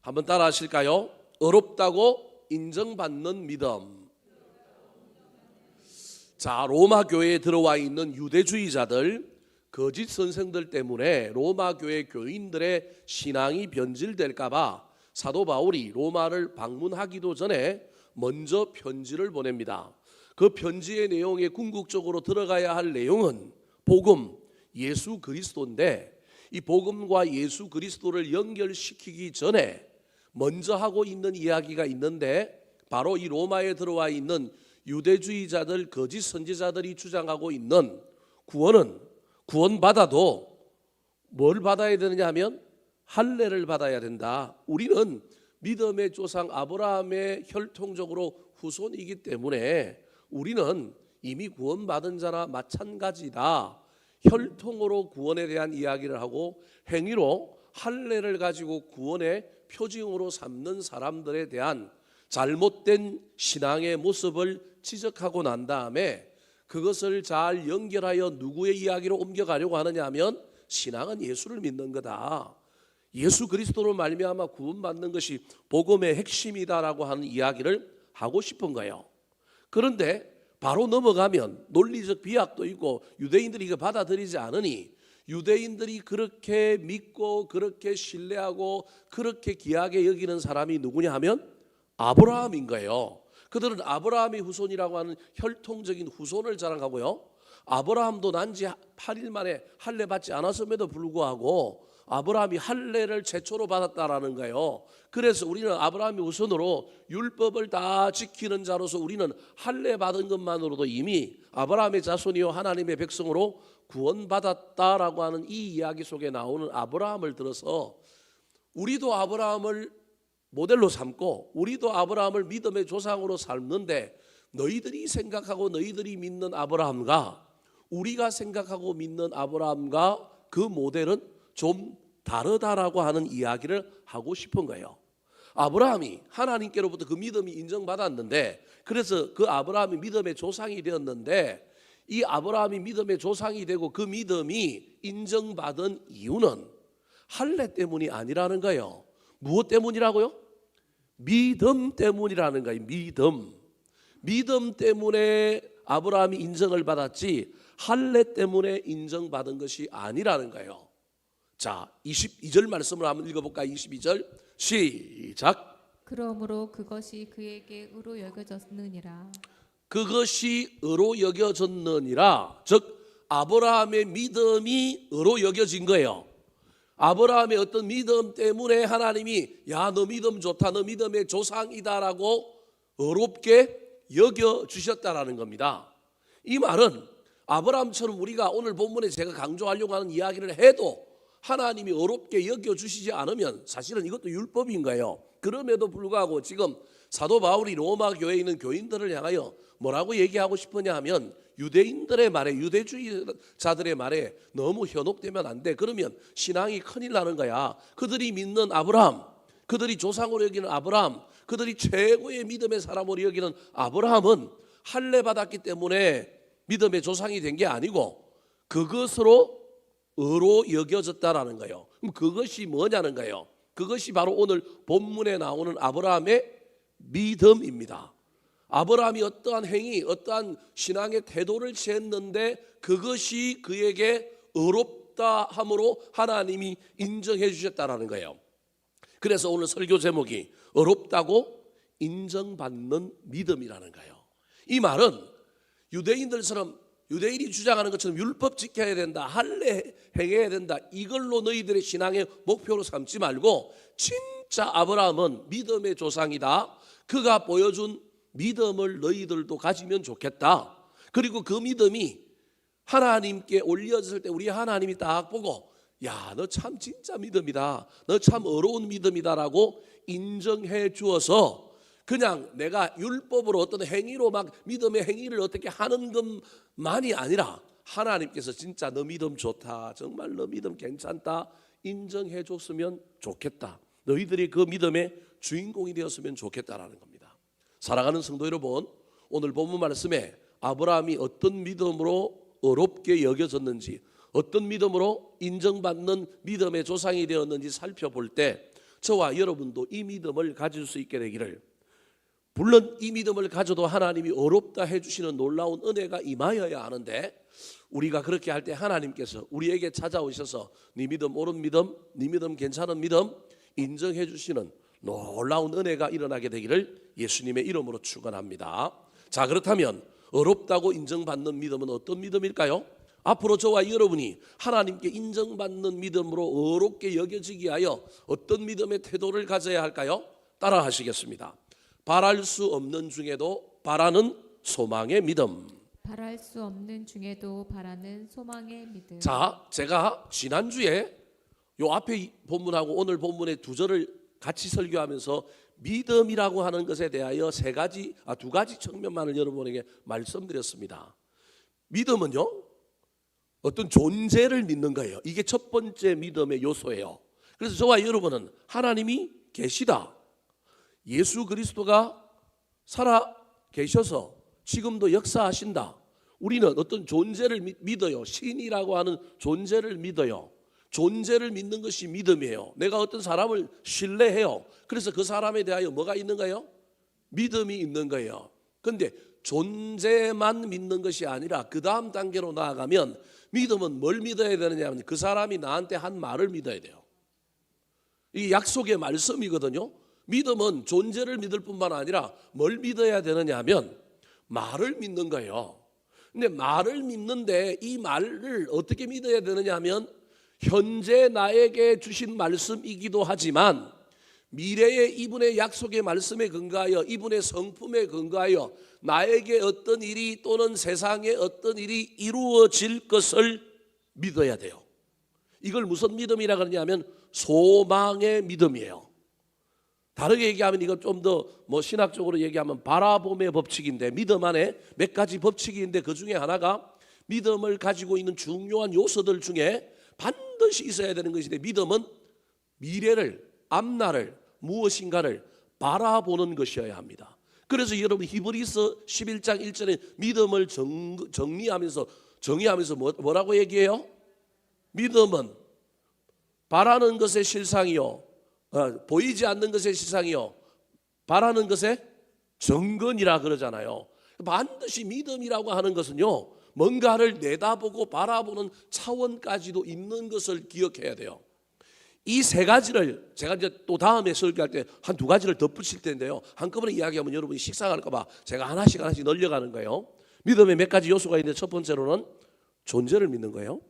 한번 따라 하실까요? 어렵다고 인정받는 믿음. 자, 로마 교회에 들어와 있는 유대주의자들, 거짓 선생들 때문에 로마 교회 교인들의 신앙이 변질될까봐 사도 바울이 로마를 방문하기도 전에 먼저 편지를 보냅니다. 그 편지의 내용에 궁극적으로 들어가야 할 내용은 복음, 예수 그리스도인데, 이 복음과 예수 그리스도를 연결시키기 전에 먼저 하고 있는 이야기가 있는데, 바로 이 로마에 들어와 있는 유대주의자들, 거짓 선지자들이 주장하고 있는 구원받아도 뭘 받아야 되느냐 하면 할례를 받아야 된다. 우리는 믿음의 조상 아브라함의 혈통적으로 후손이기 때문에 우리는 이미 구원받은 자나 마찬가지다. 혈통으로 구원에 대한 이야기를 하고 행위로 할례를 가지고 구원의 표징으로 삼는 사람들에 대한 잘못된 신앙의 모습을 지적하고 난 다음에 그것을 잘 연결하여 누구의 이야기로 옮겨가려고 하느냐 하면 신앙은 예수를 믿는 거다. 예수 그리스도로 말미암아 구원받는 것이 복음의 핵심이다라고 하는 이야기를 하고 싶은 거예요. 그런데 바로 넘어가면 논리적 비약도 있고 유대인들이 이거 받아들이지 않으니, 유대인들이 그렇게 믿고 그렇게 신뢰하고 그렇게 귀하게 여기는 사람이 누구냐 하면 아브라함인 거예요. 그들은 아브라함의 후손이라고 하는 혈통적인 후손을 자랑하고요, 아브라함도 난지 8일 만에 할례 받지 않았음에도 불구하고 아브라함이 할례를 최초로 받았다라는 거예요. 그래서 우리는 아브라함의 후손으로 율법을 다 지키는 자로서 우리는 할례 받은 것만으로도 이미 아브라함의 자손이요 하나님의 백성으로 구원받았다라고 하는 이 이야기 속에 나오는 아브라함을 들어서 우리도 아브라함을 모델로 삼고 우리도 아브라함을 믿음의 조상으로 삶는데, 너희들이 생각하고 너희들이 믿는 아브라함과 우리가 생각하고 믿는 아브라함과 그 모델은 좀 다르다라고 하는 이야기를 하고 싶은 거예요. 아브라함이 하나님께로부터 그 믿음이 인정받았는데, 그래서 그 아브라함이 믿음의 조상이 되었는데, 이 아브라함이 믿음의 조상이 되고 그 믿음이 인정받은 이유는 할례 때문이 아니라는 거예요. 무엇 때문이라고요? 믿음 때문이라는 거예요. 믿음 때문에 아브라함이 인정을 받았지 할례 때문에 인정받은 것이 아니라는 거예요. 자, 22절 말씀을 한번 읽어볼까요? 22절 시작. 그러므로 그것이 그에게 의로 여겨졌느니라. 그것이 의로 여겨졌느니라. 즉 아브라함의 믿음이 의로 여겨진 거예요. 아브라함의 어떤 믿음 때문에 하나님이 야, 너 믿음 좋다, 너 믿음의 조상이다라고 의롭게 여겨주셨다라는 겁니다. 이 말은 아브라함처럼 우리가 오늘 본문에 제가 강조하려고 하는 이야기를 해도 하나님이 의롭게 여겨주시지 않으면 사실은 이것도 율법인 거예요. 그럼에도 불구하고 지금 사도 바울이 로마 교회에 있는 교인들을 향하여 뭐라고 얘기하고 싶으냐 하면, 유대인들의 말에, 유대주의자들의 말에 너무 현혹되면 안 돼. 그러면 신앙이 큰일 나는 거야. 그들이 믿는 아브라함, 그들이 조상으로 여기는 아브라함, 그들이 최고의 믿음의 사람으로 여기는 아브라함은 할례 받았기 때문에 믿음의 조상이 된 게 아니고 그것으로 의로 여겨졌다라는 거예요. 그럼 그것이 뭐냐는 거예요. 그것이 바로 오늘 본문에 나오는 아브라함의 믿음입니다. 아브라함이 어떠한 행위, 어떠한 신앙의 태도를 취했는데 그것이 그에게 의롭다 함으로 하나님이 인정해 주셨다라는 거예요. 그래서 오늘 설교 제목이 의롭다고 인정받는 믿음이라는 거예요. 이 말은 유대인들처럼, 유대인이 주장하는 것처럼 율법 지켜야 된다, 할례 행해야 된다, 이걸로 너희들의 신앙의 목표로 삼지 말고 진짜 아브라함은 믿음의 조상이다, 그가 보여준 믿음을 너희들도 가지면 좋겠다. 그리고 그 믿음이 하나님께 올려졌을 때 우리 하나님이 딱 보고 야, 너 참 진짜 믿음이다, 너 참 어려운 믿음이다라고 인정해 주어서 그냥 내가 율법으로 어떤 행위로 막 믿음의 행위를 어떻게 하는 것만이 아니라 하나님께서 진짜 너 믿음 좋다, 정말 너 믿음 괜찮다 인정해 줬으면 좋겠다, 너희들이 그 믿음의 주인공이 되었으면 좋겠다라는 겁니다. 사랑하는 성도 여러분, 오늘 본문 말씀에 아브라함이 어떤 믿음으로 의롭게 여겨졌는지, 어떤 믿음으로 인정받는 믿음의 조상이 되었는지 살펴볼 때 저와 여러분도 이 믿음을 가질 수 있게 되기를, 물론 이 믿음을 가져도 하나님이 어렵다 해주시는 놀라운 은혜가 임하여야 하는데, 우리가 그렇게 할 때 하나님께서 우리에게 찾아오셔서 네 믿음 옳은 믿음, 네 믿음 괜찮은 믿음 인정해 주시는 놀라운 은혜가 일어나게 되기를 예수님의 이름으로 축원합니다. 자, 그렇다면 어렵다고 인정받는 믿음은 어떤 믿음일까요? 앞으로 저와 여러분이 하나님께 인정받는 믿음으로 어렵게 여겨지기 위하여 어떤 믿음의 태도를 가져야 할까요? 따라 하시겠습니다. 바랄 수 없는 중에도 바라는 소망의 믿음. 바랄 수 없는 중에도 바라는 소망의 믿음. 자, 제가 지난주에 요 앞에 본문하고 오늘 본문의 두 절을 같이 설교하면서 믿음이라고 하는 것에 대하여 두 가지 측면만을 여러분에게 말씀드렸습니다. 믿음은요, 어떤 존재를 믿는 거예요. 이게 첫 번째 믿음의 요소예요. 그래서 저와 여러분은 하나님이 계시다, 예수 그리스도가 살아 계셔서 지금도 역사하신다, 우리는 어떤 존재를 믿어요. 신이라고 하는 존재를 믿어요. 존재를 믿는 것이 믿음이에요. 내가 어떤 사람을 신뢰해요. 그래서 그 사람에 대하여 뭐가 있는가요? 믿음이 있는 거예요. 그런데 존재만 믿는 것이 아니라 그 다음 단계로 나아가면 믿음은 뭘 믿어야 되느냐 하면 그 사람이 나한테 한 말을 믿어야 돼요. 이게 약속의 말씀이거든요. 믿음은 존재를 믿을 뿐만 아니라 뭘 믿어야 되느냐 하면 말을 믿는 거예요. 근데 말을 믿는데 이 말을 어떻게 믿어야 되느냐 하면 현재 나에게 주신 말씀이기도 하지만 미래의 이분의 약속의 말씀에 근거하여 이분의 성품에 근거하여 나에게 어떤 일이 또는 세상에 어떤 일이 이루어질 것을 믿어야 돼요. 이걸 무슨 믿음이라 그러냐면 소망의 믿음이에요. 다르게 얘기하면 이건 좀 더 신학적으로 얘기하면 바라봄의 법칙인데, 믿음 안에 몇 가지 법칙이 있는데 그 중에 하나가 믿음을 가지고 있는 중요한 요소들 중에 반드시 있어야 되는 것인데, 믿음은 미래를, 앞날을, 무엇인가를 바라보는 것이어야 합니다. 그래서 여러분 히브리서 11장 1절에 믿음을 정의하면서 뭐라고 얘기해요? 믿음은 바라는 것의 실상이요, 보이지 않는 것의 실상이요, 바라는 것의 정근이라 그러잖아요. 반드시 믿음이라고 하는 것은요, 뭔가를 내다보고 바라보는 차원까지도 있는 것을 기억해야 돼요. 이 세 가지를 제가 이제 또 다음에 설교할 때 한 두 가지를 덧붙일 텐데요, 한꺼번에 이야기하면 여러분이 식상할까 봐 제가 하나씩 늘려가는 거예요. 믿음에 몇 가지 요소가 있는데, 첫 번째로는 존재를 믿는 거예요.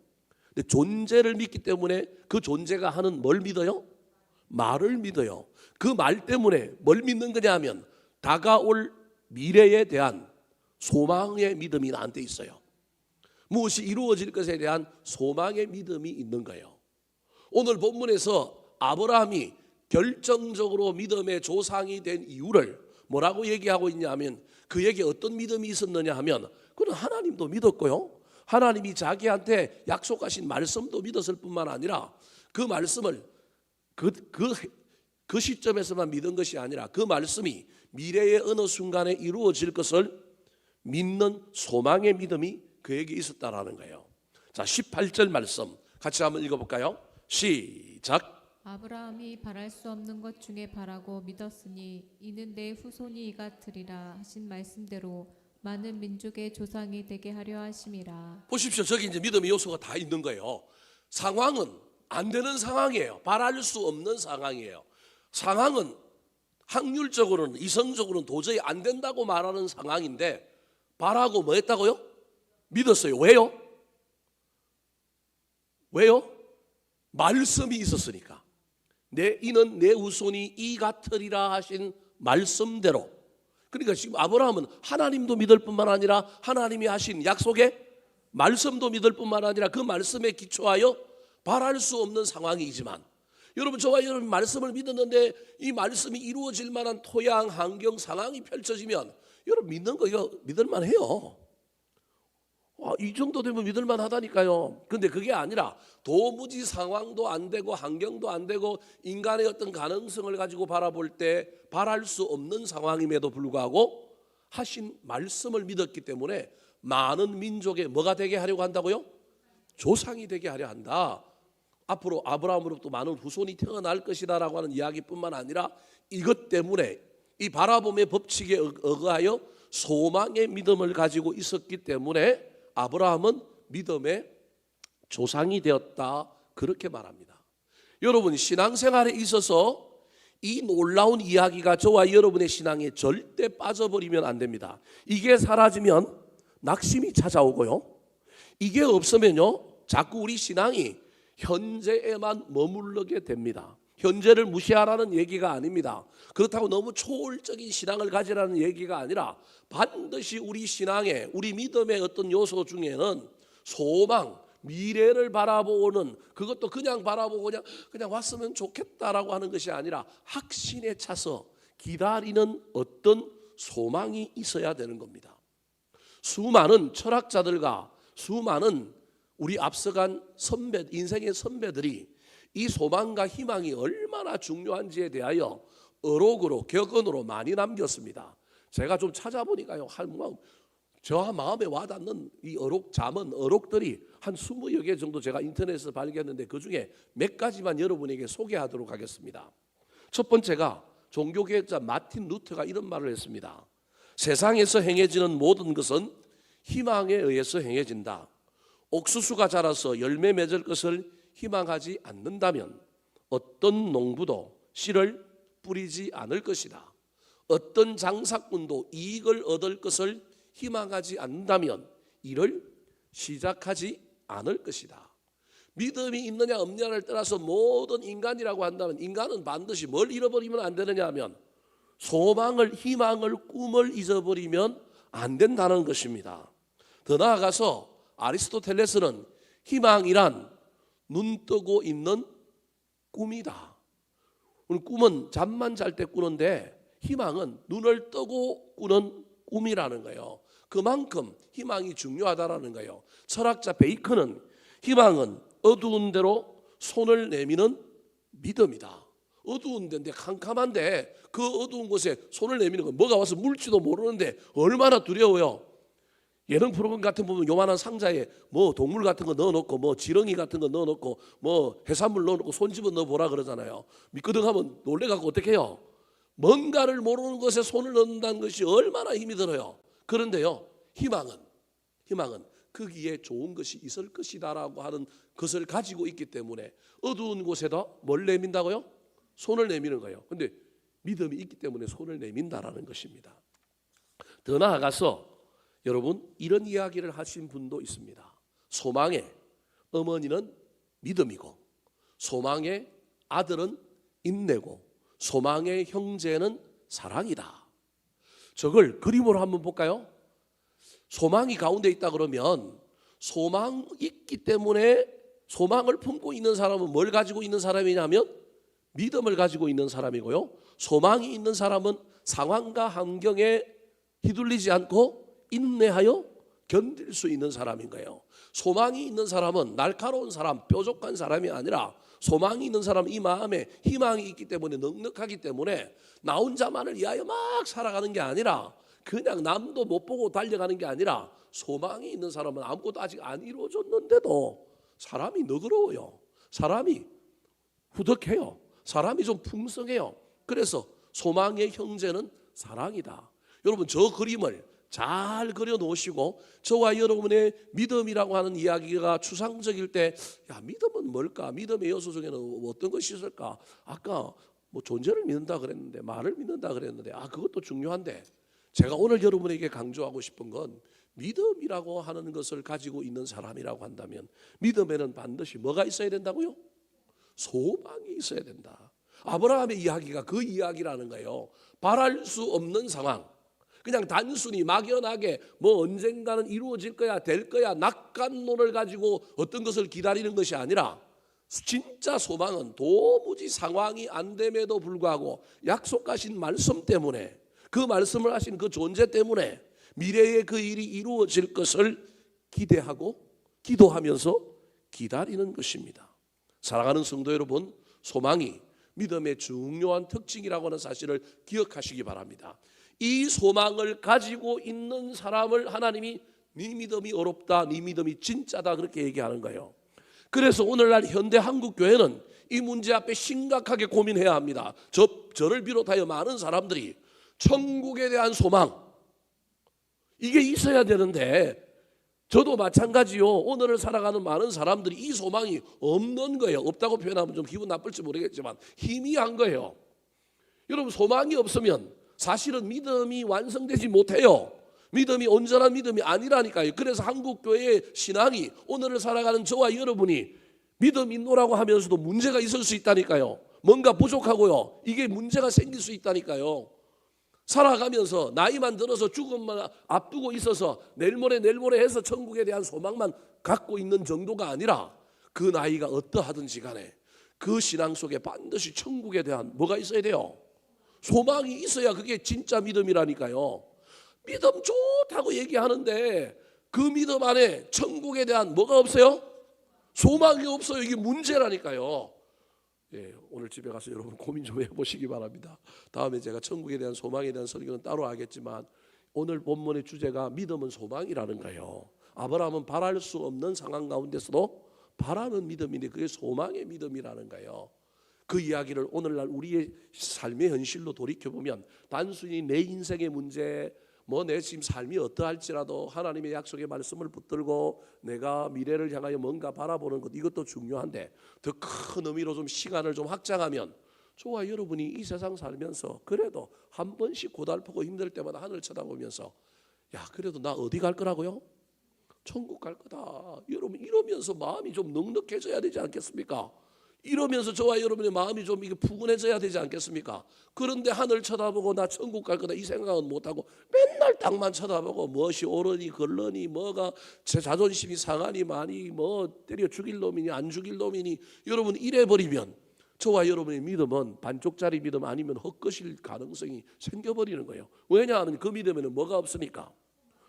근데 존재를 믿기 때문에 그 존재가 하는 뭘 믿어요? 말을 믿어요. 그 말 때문에 뭘 믿는 거냐 하면 다가올 미래에 대한 소망의 믿음이 나한테 있어요. 무엇이 이루어질 것에 대한 소망의 믿음이 있는 거예요. 오늘 본문에서 아브라함이 결정적으로 믿음의 조상이 된 이유를 뭐라고 얘기하고 있냐면, 그에게 어떤 믿음이 있었느냐 하면 그는 하나님도 믿었고요, 하나님이 자기한테 약속하신 말씀도 믿었을 뿐만 아니라 그 말씀을 그 시점에서만 믿은 것이 아니라 그 말씀이 미래의 어느 순간에 이루어질 것을 믿는 소망의 믿음이 그에게 있었다라는 거예요. 자, 18절 말씀 같이 한번 읽어볼까요? 시작. 아브라함이 바랄 수 없는 것 중에 바라고 믿었으니 이는 내 후손이 이같으리라 하신 말씀대로 많은 민족의 조상이 되게 하려 하심이라. 보십시오. 저기 이제 믿음의 요소가 다 있는 거예요. 상황은 안 되는 상황이에요. 바랄 수 없는 상황이에요. 상황은 확률적으로는, 이성적으로는 도저히 안 된다고 말하는 상황인데, 바라고 뭐 했다고요? 믿었어요. 왜요? 말씀이 있었으니까. 이는 내 후손이 이 같으리라 하신 말씀대로. 그러니까 지금 아브라함은 하나님도 믿을 뿐만 아니라 하나님이 하신 약속의 말씀도 믿을 뿐만 아니라 그 말씀에 기초하여 바랄 수 없는 상황이지만, 여러분, 저와 여러분 말씀을 믿었는데 이 말씀이 이루어질 만한 토양, 환경, 상황이 펼쳐지면 여러분 믿는 거 이거 믿을만 해요. 이 정도 되면 믿을만 하다니까요. 그런데 그게 아니라 도무지 상황도 안 되고 환경도 안 되고 인간의 어떤 가능성을 가지고 바라볼 때 바랄 수 없는 상황임에도 불구하고 하신 말씀을 믿었기 때문에 많은 민족의 뭐가 되게 하려고 한다고요? 조상이 되게 하려 한다. 앞으로 아브라함으로부터 많은 후손이 태어날 것이다라고 하는 이야기뿐만 아니라 이것 때문에 이 바라봄의 법칙에 의하여 소망의 믿음을 가지고 있었기 때문에 아브라함은 믿음의 조상이 되었다. 그렇게 말합니다. 여러분, 신앙생활에 있어서 이 놀라운 이야기가 저와 여러분의 신앙에 절대 빠져버리면 안 됩니다. 이게 사라지면 낙심이 찾아오고요. 이게 없으면요, 자꾸 우리 신앙이 현재에만 머무르게 됩니다. 현재를 무시하라는 얘기가 아닙니다. 그렇다고 너무 초월적인 신앙을 가지라는 얘기가 아니라 반드시 우리 신앙의, 우리 믿음의 어떤 요소 중에는 소망, 미래를 바라보는, 그것도 그냥 바라보고 그냥 왔으면 좋겠다라고 하는 것이 아니라 확신에 차서 기다리는 어떤 소망이 있어야 되는 겁니다. 수많은 철학자들과 수많은 우리 앞서간 인생의 선배들이 이 소망과 희망이 얼마나 중요한지에 대하여 어록으로 격언으로 많이 남겼습니다. 제가 좀 찾아보니까요, 저 마음에 와닿는 이 잠언 어록들이 한 20여 개 정도 제가 인터넷에서 발견했는데 그 중에 몇 가지만 여러분에게 소개하도록 하겠습니다. 첫 번째가 종교개혁자 마틴 루터가 이런 말을 했습니다. 세상에서 행해지는 모든 것은 희망에 의해서 행해진다. 옥수수가 자라서 열매 맺을 것을 희망하지 않는다면 어떤 농부도 씨를 뿌리지 않을 것이다. 어떤 장사꾼도 이익을 얻을 것을 희망하지 않는다면 일을 시작하지 않을 것이다. 믿음이 있느냐 없느냐를 떠나서 모든 인간이라고 한다면 인간은 반드시 뭘 잃어버리면 안 되느냐 하면 소망을, 희망을, 꿈을 잊어버리면 안 된다는 것입니다. 더 나아가서 아리스토텔레스는 희망이란 눈 뜨고 있는 꿈이다. 꿈은 잠만 잘 때 꾸는데 희망은 눈을 뜨고 꾸는 꿈이라는 거예요. 그만큼 희망이 중요하다라는 거예요. 철학자 베이컨은 희망은 어두운 데로 손을 내미는 믿음이다. 어두운 데인데 캄캄한데 그 어두운 곳에 손을 내미는 건 뭐가 와서 물지도 모르는데 얼마나 두려워요. 예능 프로그램 같은 거 보면 요만한 상자에 뭐 동물 같은 거 넣어놓고 뭐 지렁이 같은 거 넣어놓고 뭐 해산물 넣어놓고 손 집어 넣어보라 그러잖아요. 미끄덩하면 놀래갖고 어떻게 해요? 뭔가를 모르는 것에 손을 넣는다는 것이 얼마나 힘이 들어요. 그런데요, 희망은 거기에 좋은 것이 있을 것이다라고 하는 것을 가지고 있기 때문에 어두운 곳에도 뭘 내민다고요? 손을 내미는 거예요. 근데 믿음이 있기 때문에 손을 내민다라는 것입니다. 더 나아가서 여러분, 이런 이야기를 하신 분도 있습니다. 소망의 어머니는 믿음이고 소망의 아들은 인내고 소망의 형제는 사랑이다. 저걸 그림으로 한번 볼까요? 소망이 가운데 있다 그러면 소망이 있기 때문에 소망을 품고 있는 사람은 뭘 가지고 있는 사람이냐면 믿음을 가지고 있는 사람이고요. 소망이 있는 사람은 상황과 환경에 휘둘리지 않고 인내하여 견딜 수 있는 사람인 거예요. 소망이 있는 사람은 날카로운 사람, 뾰족한 사람이 아니라 소망이 있는 사람은 이 마음에 희망이 있기 때문에 넉넉하기 때문에 나 혼자만을 위하여 막 살아가는 게 아니라 그냥 남도 못 보고 달려가는 게 아니라 소망이 있는 사람은 아무것도 아직 안 이루어졌는데도 사람이 너그러워요. 사람이 후덕해요. 사람이 좀 풍성해요. 그래서 소망의 형제는 사랑이다. 여러분, 저 그림을 잘 그려놓으시고 저와 여러분의 믿음이라고 하는 이야기가 추상적일 때 믿음은 뭘까? 믿음의 요소 중에는 어떤 것이 있을까? 아까 뭐 존재를 믿는다 그랬는데 말을 믿는다 그랬는데 그것도 중요한데 제가 오늘 여러분에게 강조하고 싶은 건 믿음이라고 하는 것을 가지고 있는 사람이라고 한다면 믿음에는 반드시 뭐가 있어야 된다고요? 소망이 있어야 된다. 아브라함의 이야기가 그 이야기라는 거예요. 바랄 수 없는 상황, 그냥 단순히 막연하게 뭐 언젠가는 이루어질 거야, 될 거야, 낙관론을 가지고 어떤 것을 기다리는 것이 아니라 진짜 소망은 도무지 상황이 안 됨에도 불구하고 약속하신 말씀 때문에, 그 말씀을 하신 그 존재 때문에 미래의 그 일이 이루어질 것을 기대하고 기도하면서 기다리는 것입니다. 사랑하는 성도 여러분, 소망이 믿음의 중요한 특징이라고 하는 사실을 기억하시기 바랍니다. 이 소망을 가지고 있는 사람을 하나님이 네 믿음이 어렵다, 네 믿음이 진짜다 그렇게 얘기하는 거예요. 그래서 오늘날 현대 한국 교회는 이 문제 앞에 심각하게 고민해야 합니다. 저를 비롯하여 많은 사람들이 천국에 대한 소망 이게 있어야 되는데 저도 마찬가지요. 오늘을 살아가는 많은 사람들이 이 소망이 없는 거예요. 없다고 표현하면 좀 기분 나쁠지 모르겠지만 희미한 거예요. 여러분 소망이 없으면 사실은 믿음이 완성되지 못해요. 믿음이 온전한 믿음이 아니라니까요. 그래서 한국교회의 신앙이 오늘을 살아가는 저와 여러분이 믿음 있노라고 하면서도 문제가 있을 수 있다니까요. 뭔가 부족하고요. 이게 문제가 생길 수 있다니까요. 살아가면서 나이만 들어서 죽음만 앞두고 있어서 내일 모레 해서 천국에 대한 소망만 갖고 있는 정도가 아니라 그 나이가 어떠하든지 간에 그 신앙 속에 반드시 천국에 대한 뭐가 있어야 돼요? 소망이 있어야 그게 진짜 믿음이라니까요. 믿음 좋다고 얘기하는데 그 믿음 안에 천국에 대한 뭐가 없어요? 소망이 없어요. 이게 문제라니까요. 예, 오늘 집에 가서 여러분 고민 좀 해보시기 바랍니다. 다음에 제가 천국에 대한 소망에 대한 설교는 따로 하겠지만 오늘 본문의 주제가 믿음은 소망이라는 거예요. 아브라함은 바랄 수 없는 상황 가운데서도 바라는 믿음인데 그게 소망의 믿음이라는 거예요. 그 이야기를 오늘날 우리의 삶의 현실로 돌이켜보면 단순히 내 인생의 문제 뭐 내 지금 삶이 어떠할지라도 하나님의 약속의 말씀을 붙들고 내가 미래를 향하여 뭔가 바라보는 것 이것도 중요한데 더 큰 의미로 좀 시간을 좀 확장하면 저와 여러분이 이 세상 살면서 그래도 한 번씩 고달프고 힘들 때마다 하늘 쳐다보면서 야 그래도 나 어디 갈 거라고요? 천국 갈 거다. 여러분 이러면서 마음이 좀 넉넉해져야 되지 않겠습니까? 이러면서 저와 여러분의 마음이 좀 이게 푸근해져야 되지 않겠습니까? 그런데 하늘 쳐다보고 나 천국 갈 거다 이 생각은 못하고 맨날 땅만 쳐다보고 무엇이 옳으니 걸러니 뭐가 제 자존심이 상하니 많이 뭐 때려 죽일 놈이니 안 죽일 놈이니 여러분 이래버리면 저와 여러분의 믿음은 반쪽짜리 믿음 아니면 헛것일 가능성이 생겨버리는 거예요. 왜냐하면 그 믿음에는 뭐가 없으니까?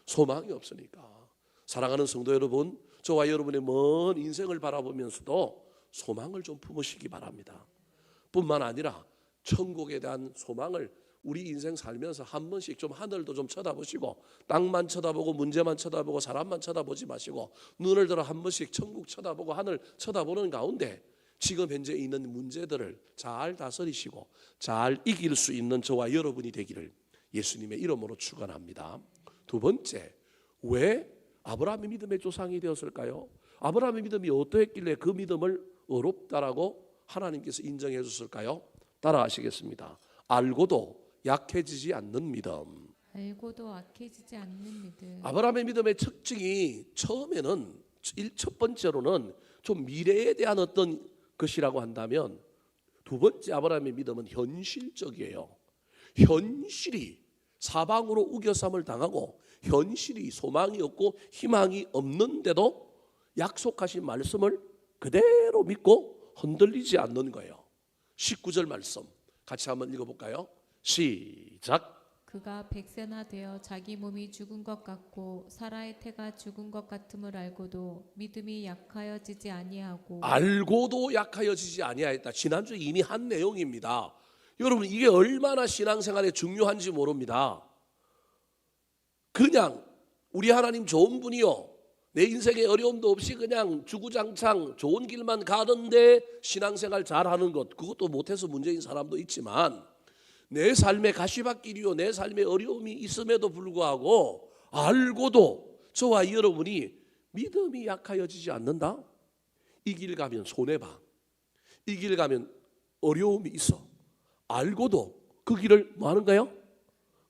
소망이 없으니까. 사랑하는 성도 여러분, 저와 여러분의 먼 인생을 바라보면서도 소망을 좀 품으시기 바랍니다. 뿐만 아니라 천국에 대한 소망을 우리 인생 살면서 한 번씩 좀 하늘도 좀 쳐다보시고 땅만 쳐다보고 문제만 쳐다보고 사람만 쳐다보지 마시고 눈을 들어 한 번씩 천국 쳐다보고 하늘 쳐다보는 가운데 지금 현재 있는 문제들을 잘 다스리시고 잘 이길 수 있는 저와 여러분이 되기를 예수님의 이름으로 축원합니다. 두 번째, 왜 아브라함이 믿음의 조상이 되었을까요? 아브라함의 믿음이 어떠했길래 그 믿음을 어렵다라고 하나님께서 인정해 주셨을까요? 따라하시겠습니다. 알고도 약해지지 않는 믿음. 알고도 악해지지 않는 믿음. 아브라함의 믿음의 특징이 처음에는 첫 번째로는 좀 미래에 대한 어떤 것이라고 한다면 두 번째 아브라함의 믿음은 현실적이에요. 현실이 사방으로 우겨쌈을 당하고 현실이 소망이 없고 희망이 없는데도 약속하신 말씀을 그대로 믿고 흔들리지 않는 거예요. 19절 말씀 같이 한번 읽어볼까요? 시작. 그가 백세나 되어 자기 몸이 죽은 것 같고 사라의 태가 죽은 것 같음을 알고도 믿음이 약하여지지 아니하고 알고도 약하여지지 아니하였다. 지난주에 이미 한 내용입니다. 여러분 이게 얼마나 신앙생활에 중요한지 모릅니다. 그냥 우리 하나님 좋은 분이요 내 인생에 어려움도 없이 그냥 주구장창 좋은 길만 가는데 신앙생활 잘하는 것 그것도 못해서 문제인 사람도 있지만 내 삶의 가시밭길이요 내 삶의 어려움이 있음에도 불구하고 알고도 저와 여러분이 믿음이 약하여지지 않는다. 이 길 가면 손해봐. 이 길 가면 어려움이 있어. 알고도 그 길을 뭐 하는 거예요?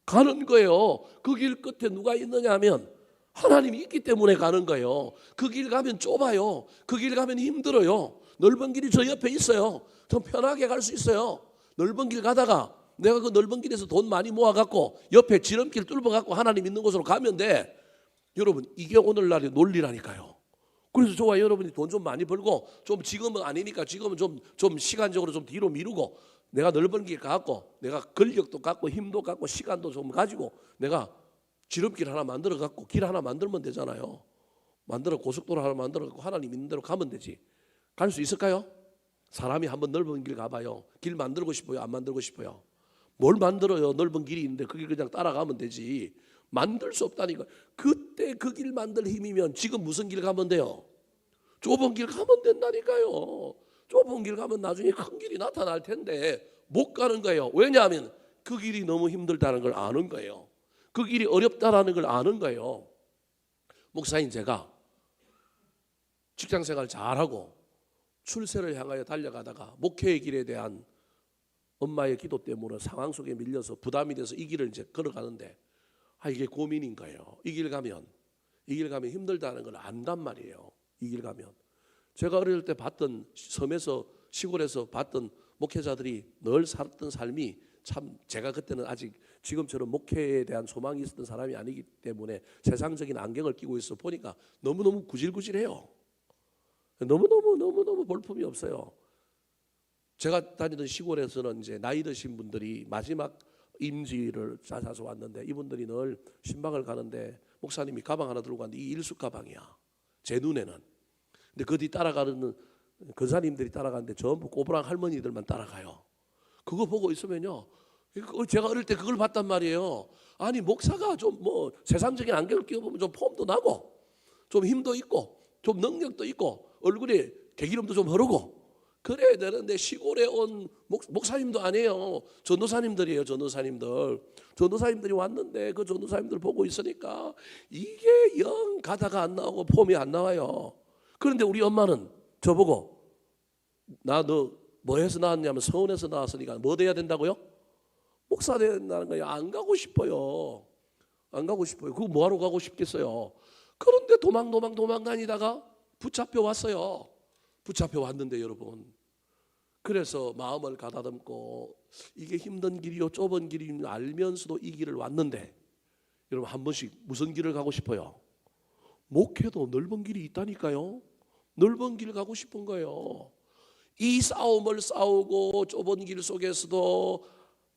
가는 거예요. 그 길 끝에 누가 있느냐 하면 하나님이 있기 때문에 가는 거예요. 그 길 가면 좁아요. 그 길 가면 힘들어요. 넓은 길이 저 옆에 있어요. 좀 편하게 갈 수 있어요. 넓은 길 가다가 내가 그 넓은 길에서 돈 많이 모아갖고 옆에 지름길 뚫어갖고 하나님 있는 곳으로 가면 돼. 여러분 이게 오늘날의 논리라니까요. 그래서 저와 여러분이 돈 좀 많이 벌고 좀 지금은 아니니까 지금은 좀 시간적으로 좀 뒤로 미루고 내가 넓은 길 갖고 내가 권력도 갖고 힘도 갖고 시간도 좀 가지고 내가 지름길 하나 만들어 갖고 길 하나 만들면 되잖아요. 만들어 고속도로 하나 만들어 갖고 하나님 있는 대로 가면 되지. 갈 수 있을까요? 사람이 한번 넓은 길 가봐요. 길 만들고 싶어요? 안 만들고 싶어요? 뭘 만들어요? 넓은 길이 있는데 그 길 그냥 따라가면 되지. 만들 수 없다니까. 그때 그 길 만들 힘이면 지금 무슨 길 가면 돼요? 좁은 길 가면 된다니까요. 좁은 길 가면 나중에 큰 길이 나타날 텐데 못 가는 거예요. 왜냐하면 그 길이 너무 힘들다는 걸 아는 거예요. 그 길이 어렵다라는 걸 아는 거예요. 목사인 제가 직장생활 잘하고 출세를 향하여 달려가다가 목회의 길에 대한 엄마의 기도 때문에 상황 속에 밀려서 부담이 돼서 이 길을 이제 걸어가는데 이게 고민인 거예요. 이 길 가면 힘들다는 걸 안단 말이에요. 이 길 가면. 제가 어릴 때 봤던 섬에서 시골에서 봤던 목회자들이 늘 살았던 삶이 참 제가 그때는 아직 지금처럼 목회에 대한 소망이 있었던 사람이 아니기 때문에 세상적인 안경을 끼고 있어 보니까 너무너무 구질구질해요. 너무너무 볼품이 없어요. 제가 다니던 시골에서는 이제 나이 드신 분들이 마지막 임지를 찾아서 왔는데 이분들이 늘 신방을 가는데 목사님이 가방 하나 들고 갔는데 이 일숙 가방이야. 제 눈에는. 근데 그 뒤 따라가는 근사님들이 따라가는데 전부 꼬부랑 할머니들만 따라가요. 그거 보고 있으면요. 제가 어릴 때 그걸 봤단 말이에요. 아니 목사가 좀 뭐 세상적인 안경을 끼워보면 좀 폼도 나고 좀 힘도 있고 좀 능력도 있고 얼굴에 개기름도 좀 흐르고 그래야 되는데 시골에 온 목사님도 아니에요. 전도사님들이에요. 전도사님들이 왔는데 그 전도사님들 보고 있으니까 이게 영 가다가 안 나오고 폼이 안 나와요. 그런데 우리 엄마는 저보고 나 너 뭐 해서 나왔냐면 서원에서 나왔으니까 뭐 돼야 된다고요? 목사 된다는 거예요. 안 가고 싶어요. 그거 뭐하러 가고 싶겠어요. 그런데 도망 다니다가 붙잡혀 왔어요. 붙잡혀 왔는데 여러분, 그래서 마음을 가다듬고 이게 힘든 길이요 좁은 길인 알면서도 이 길을 왔는데 여러분 한 번씩 무슨 길을 가고 싶어요? 목회도 넓은 길이 있다니까요. 넓은 길 가고 싶은 거예요. 이 싸움을 싸우고 좁은 길 속에서도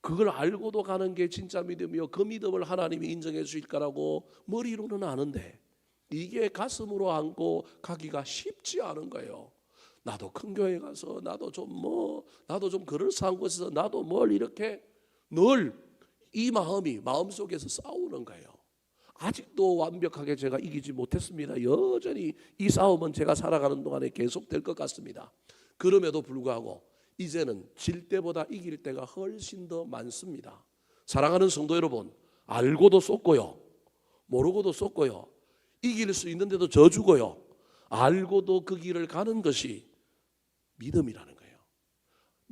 그걸 알고도 가는 게 진짜 믿음이요 그 믿음을 하나님이 인정해 주실 거라고 머리로는 아는데 이게 가슴으로 안고 가기가 쉽지 않은 거예요. 나도 큰 교회 가서 나도 좀 그럴싸한 곳에서 나도 뭘 이렇게 늘 이 마음이 마음속에서 싸우는 거예요. 아직도 완벽하게 제가 이기지 못했습니다. 여전히 이 싸움은 제가 살아가는 동안에 계속될 것 같습니다. 그럼에도 불구하고 이제는 질 때보다 이길 때가 훨씬 더 많습니다. 사랑하는 성도 여러분, 알고도 쏟고요 모르고도 쏟고요 이길 수 있는데도 져주고요 알고도 그 길을 가는 것이 믿음이라는 거예요.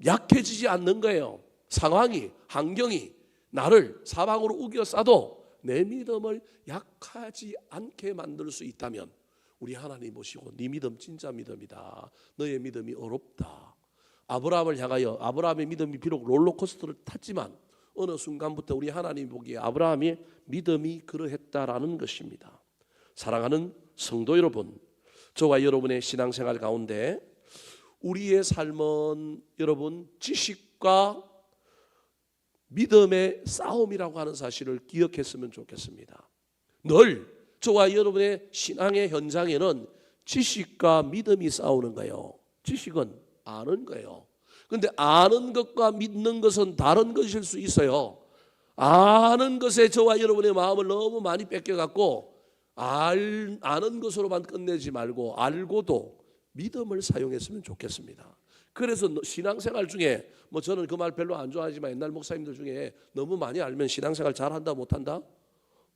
약해지지 않는 거예요. 상황이 환경이 나를 사방으로 우겨싸도 내 믿음을 약하지 않게 만들 수 있다면 우리 하나님 보시고 네 믿음 진짜 믿음이다. 너의 믿음이 어렵다. 아브라함을 향하여 아브라함의 믿음이 비록 롤러코스터를 탔지만 어느 순간부터 우리 하나님 보기에 아브라함의 믿음이 그러했다라는 것입니다. 사랑하는 성도 여러분, 저와 여러분의 신앙생활 가운데 우리의 삶은 여러분 지식과 믿음의 싸움이라고 하는 사실을 기억했으면 좋겠습니다. 늘 저와 여러분의 신앙의 현장에는 지식과 믿음이 싸우는 거예요. 지식은 아는 거예요. 그런데 아는 것과 믿는 것은 다른 것일 수 있어요. 아는 것에 저와 여러분의 마음을 너무 많이 뺏겨갖고 아는 것으로만 끝내지 말고 알고도 믿음을 사용했으면 좋겠습니다. 그래서 신앙생활 중에 저는 그 말 별로 안 좋아하지만 옛날 목사님들 중에 너무 많이 알면 신앙생활 잘한다 못한다?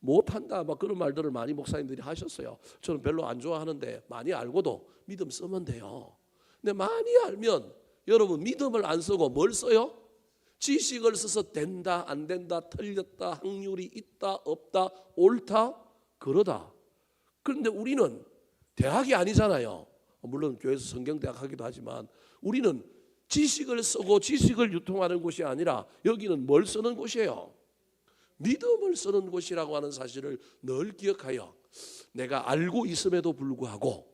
못한다 그런 말들을 많이 목사님들이 하셨어요. 저는 별로 안 좋아하는데 많이 알고도 믿음 쓰면 돼요. 근데 많이 알면 여러분 믿음을 안 쓰고 뭘 써요? 지식을 써서 된다 안 된다 틀렸다 확률이 있다 없다 옳다 그러다. 그런데 우리는 대학이 아니잖아요. 물론 교회에서 성경대학 하기도 하지만 우리는 지식을 쓰고 지식을 유통하는 곳이 아니라 여기는 뭘 쓰는 곳이에요? 믿음을 쓰는 곳이라고 하는 사실을 늘 기억하여 내가 알고 있음에도 불구하고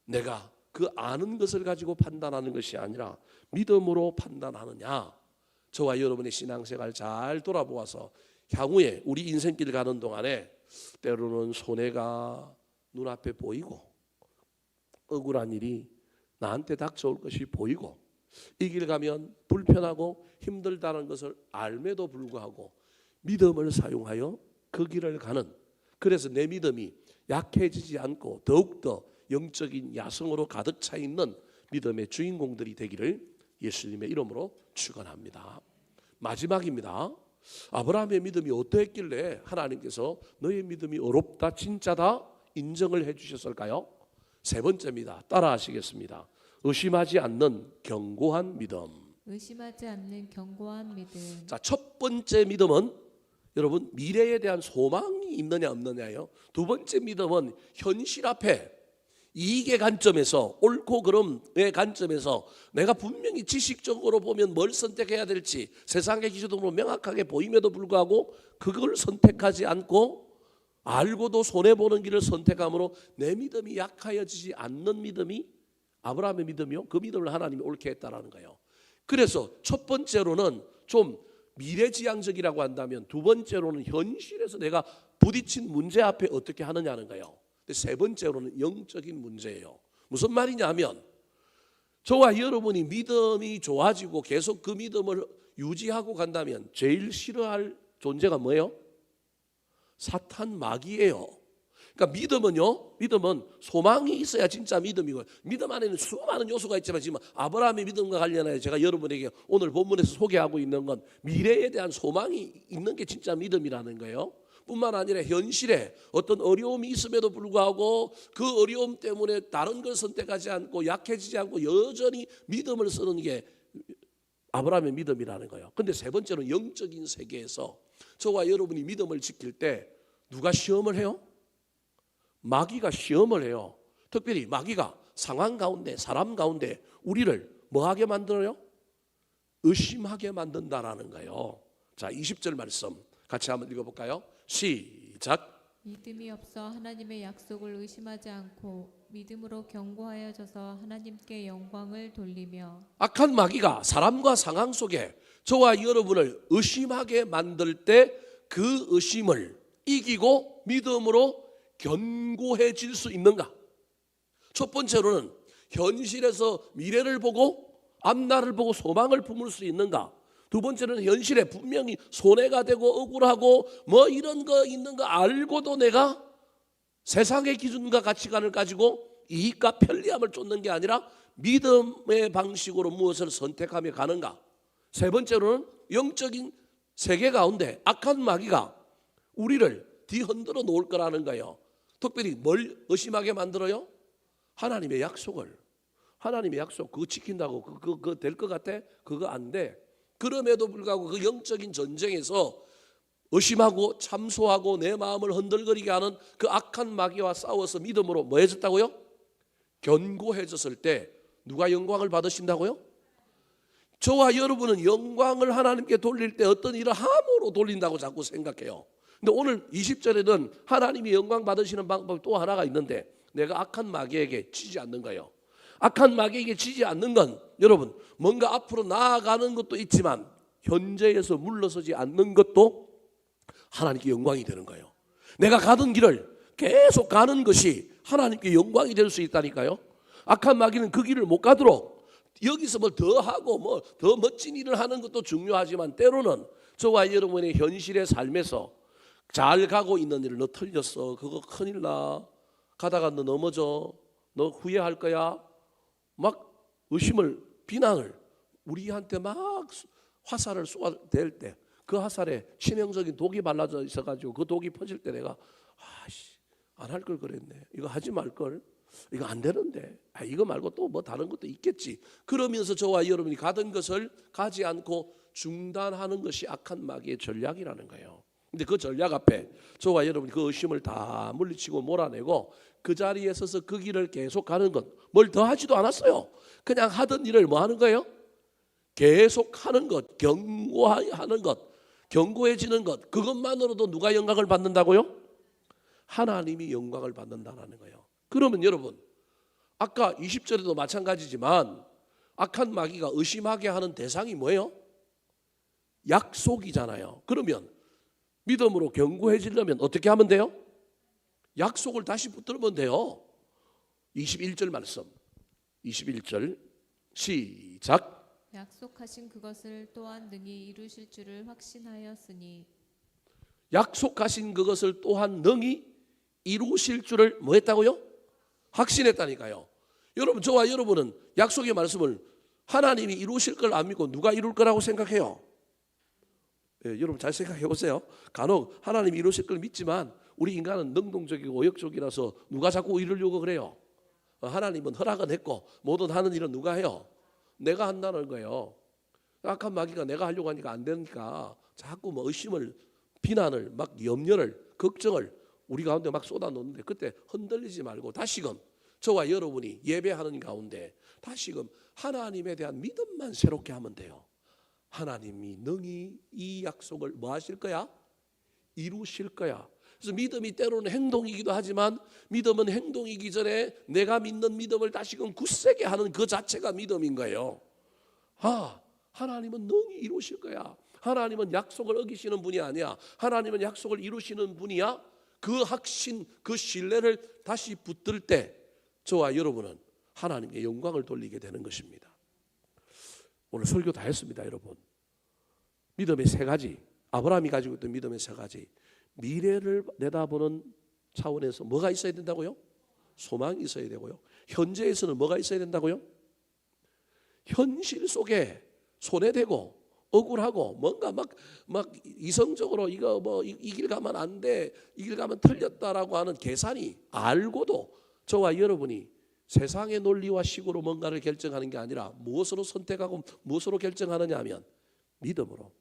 내가 그 아는 것을 가지고 판단하는 것이 아니라 믿음으로 판단하느냐. 저와 여러분의 신앙생활 잘 돌아보아서 향후에 우리 인생길 가는 동안에 때로는 손해가 눈앞에 보이고 억울한 일이 나한테 닥쳐올 것이 보이고 이 길 가면 불편하고 힘들다는 것을 알매도 불구하고 믿음을 사용하여 그 길을 가는, 그래서 내 믿음이 약해지지 않고 더욱더 영적인 야성으로 가득 차 있는 믿음의 주인공들이 되기를 예수님의 이름으로 축원합니다. 마지막입니다. 아브라함의 믿음이 어떠했길래 하나님께서 너의 믿음이 어렵다 진짜다 인정을 해 주셨을까요? 세 번째입니다. 따라 하시겠습니다. 의심하지 않는 견고한 믿음. 의심하지 않는 견고한 믿음. 자, 첫 번째 믿음은 여러분 미래에 대한 소망이 있느냐 없느냐예요. 두 번째 믿음은 현실 앞에 이익의 관점에서, 옳고 그름의 관점에서 내가 분명히 지식적으로 보면 뭘 선택해야 될지 세상의 기준으로 명확하게 보임에도 불구하고 그걸 선택하지 않고 알고도 손해보는 길을 선택함으로 내 믿음이 약하여지지 않는 믿음이 아브라함의 믿음이요, 그 믿음을 하나님이 옳게 했다라는 거예요. 그래서 첫 번째로는 좀 미래지향적이라고 한다면, 두 번째로는 현실에서 내가 부딪힌 문제 앞에 어떻게 하느냐는 거예요. 세 번째로는 영적인 문제예요. 무슨 말이냐면, 저와 여러분이 믿음이 좋아지고 계속 그 믿음을 유지하고 간다면 제일 싫어할 존재가 뭐예요? 사탄, 마귀예요. 그러니까 믿음은 소망이 있어야 진짜 믿음이고, 믿음 안에는 수많은 요소가 있지만 지금 아브라함의 믿음과 관련하여 제가 여러분에게 오늘 본문에서 소개하고 있는 건 미래에 대한 소망이 있는 게 진짜 믿음이라는 거예요. 뿐만 아니라 현실에 어떤 어려움이 있음에도 불구하고 그 어려움 때문에 다른 걸 선택하지 않고 약해지지 않고 여전히 믿음을 쓰는 게 아브라함의 믿음이라는 거예요. 근데 세 번째는 영적인 세계에서 저와 여러분이 믿음을 지킬 때 누가 시험을 해요? 마귀가 시험을 해요. 특별히 마귀가 상황 가운데, 사람 가운데 우리를 뭐하게 만들어요? 의심하게 만든다라는 거예요. 자, 20절 말씀 같이 한번 읽어볼까요? 시작. 믿음이 없어 하나님의 약속을 의심하지 않고 믿음으로 견고하여져서 하나님께 영광을 돌리며. 악한 마귀가 사람과 상황 속에 저와 여러분을 의심하게 만들 때 그 의심을 이기고 믿음으로 견고해질 수 있는가? 첫 번째로는 현실에서 미래를 보고 앞날을 보고 소망을 품을 수 있는가? 두 번째는 현실에 분명히 손해가 되고 억울하고 뭐 이런 거 있는 거 알고도 내가 세상의 기준과 가치관을 가지고 이익과 편리함을 쫓는 게 아니라 믿음의 방식으로 무엇을 선택하며 가는가? 세 번째로는 영적인 세계 가운데 악한 마귀가 우리를 뒤흔들어 놓을 거라는 거예요. 특별히 뭘 의심하게 만들어요? 하나님의 약속을. 하나님의 약속 그거 지킨다고 그거 될 것 같아? 그거 안 돼. 그럼에도 불구하고 그 영적인 전쟁에서 의심하고 참소하고 내 마음을 흔들거리게 하는 그 악한 마귀와 싸워서 믿음으로 뭐 해졌다고요? 견고해졌을 때 누가 영광을 받으신다고요? 저와 여러분은 영광을 하나님께 돌릴 때 어떤 일을 함으로 돌린다고 자꾸 생각해요. 근데 오늘 20절에는 하나님이 영광 받으시는 방법이 또 하나가 있는데, 내가 악한 마귀에게 지지 않는 거예요. 악한 마귀에게 지지 않는 건 여러분 뭔가 앞으로 나아가는 것도 있지만 현재에서 물러서지 않는 것도 하나님께 영광이 되는 거예요. 내가 가던 길을 계속 가는 것이 하나님께 영광이 될 수 있다니까요. 악한 마귀는 그 길을 못 가도록 여기서 뭐 더 하고 뭐 더 멋진 일을 하는 것도 중요하지만, 때로는 저와 여러분의 현실의 삶에서 잘 가고 있는 일을 너 틀렸어, 그거 큰일 나, 가다가 너 넘어져, 너 후회할 거야, 막 의심을, 비난을 우리한테 막 화살을 쏘아댈 때 그 화살에 치명적인 독이 발라져 있어가지고 그 독이 퍼질 때 내가 안 할 걸 그랬네, 이거 하지 말 걸, 이거 안 되는데, 이거 말고 또 뭐 다른 것도 있겠지, 그러면서 저와 여러분이 가던 것을 가지 않고 중단하는 것이 악한 마귀의 전략이라는 거예요. 근데 그 전략 앞에 저와 여러분이 그 의심을 다 물리치고 몰아내고 그 자리에 서서 그 길을 계속 가는 것, 뭘 더 하지도 않았어요. 그냥 하던 일을 뭐 하는 거예요? 계속 하는 것, 견고하는 것, 견고해지는 것, 그것만으로도 누가 영광을 받는다고요? 하나님이 영광을 받는다는 거예요. 그러면 여러분, 아까 20절에도 마찬가지지만 악한 마귀가 의심하게 하는 대상이 뭐예요? 약속이잖아요. 그러면 믿음으로 견고해지려면 어떻게 하면 돼요? 약속을 다시 붙들면 돼요. 21절 말씀, 21절 시작. 약속하신 그것을 또한 능히 이루실 줄을 확신하였으니. 약속하신 그것을 또한 능히 이루실 줄을 뭐 했다고요? 확신했다니까요. 여러분, 저와 여러분은 약속의 말씀을 하나님이 이루실 걸 안 믿고 누가 이룰 거라고 생각해요? 여러분 잘 생각해 보세요. 간혹 하나님이 이루실 걸 믿지만 우리 인간은 능동적이고 의욕적이라서 누가 자꾸 이루려고 그래요? 하나님은 허락은 했고 모든 하는 일은 누가 해요? 내가 한다는 거예요. 악한 마귀가 내가 하려고 하니까 안 되니까 자꾸 뭐 의심을, 비난을, 막 염려를, 걱정을 우리 가운데 막 쏟아놓는데, 그때 흔들리지 말고 다시금 저와 여러분이 예배하는 가운데 다시금 하나님에 대한 믿음만 새롭게 하면 돼요. 하나님이 능히 이 약속을 뭐 하실 거야? 이루실 거야. 그래서 믿음이 때로는 행동이기도 하지만, 믿음은 행동이기 전에 내가 믿는 믿음을 다시금 굳세게 하는 그 자체가 믿음인 거예요. 하나님은 능히 이루실 거야. 하나님은 약속을 어기시는 분이 아니야. 하나님은 약속을 이루시는 분이야. 그 확신, 그 신뢰를 다시 붙들 때 저와 여러분은 하나님께 영광을 돌리게 되는 것입니다. 오늘 설교 다 했습니다, 여러분. 믿음의 세 가지, 아브라함이 가지고 있던 믿음의 세 가지. 미래를 내다보는 차원에서 뭐가 있어야 된다고요? 소망이 있어야 되고요. 현재에서는 뭐가 있어야 된다고요? 현실 속에 손해되고 억울하고 뭔가 막 이성적으로 이거 뭐 이 길 가면 안 돼, 이 길 가면 틀렸다라고 하는 계산이 알고도 저와 여러분이 세상의 논리와 식으로 뭔가를 결정하는 게 아니라 무엇으로 선택하고 무엇으로 결정하느냐 하면 믿음으로,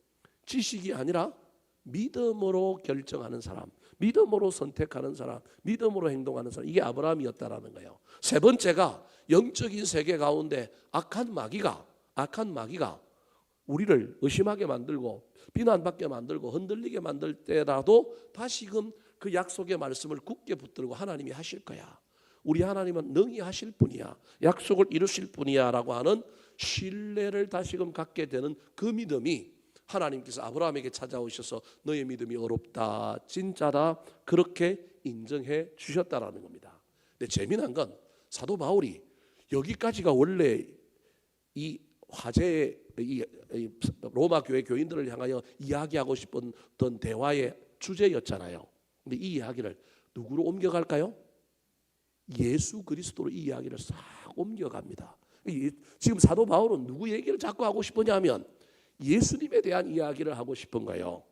지식이 아니라 믿음으로 결정하는 사람, 믿음으로 선택하는 사람, 믿음으로 행동하는 사람, 이게 아브라함이었다라는 거예요. 세 번째가 영적인 세계 가운데 악한 마귀가 우리를 의심하게 만들고 비난받게 만들고 흔들리게 만들 때라도 다시금 그 약속의 말씀을 굳게 붙들고 하나님이 하실 거야, 우리 하나님은 능히 하실 분이야, 약속을 이루실 분이야 라고 하는 신뢰를 다시금 갖게 되는 그 믿음이 하나님께서 아브라함에게 찾아오셔서 너의 믿음이 어렵다, 진짜다, 그렇게 인정해 주셨다라는 겁니다. 근데 재미난 건 사도 바울이 여기까지가 원래 이 화제의 이 로마 교회 교인들을 향하여 이야기하고 싶었던 대화의 주제였잖아요. 근데 이 이야기를 누구로 옮겨갈까요? 예수 그리스도로 이 이야기를 싹 옮겨갑니다. 지금 사도 바울은 누구 얘기를 자꾸 하고 싶으냐면 예수님에 대한 이야기를 하고 싶은 거예요.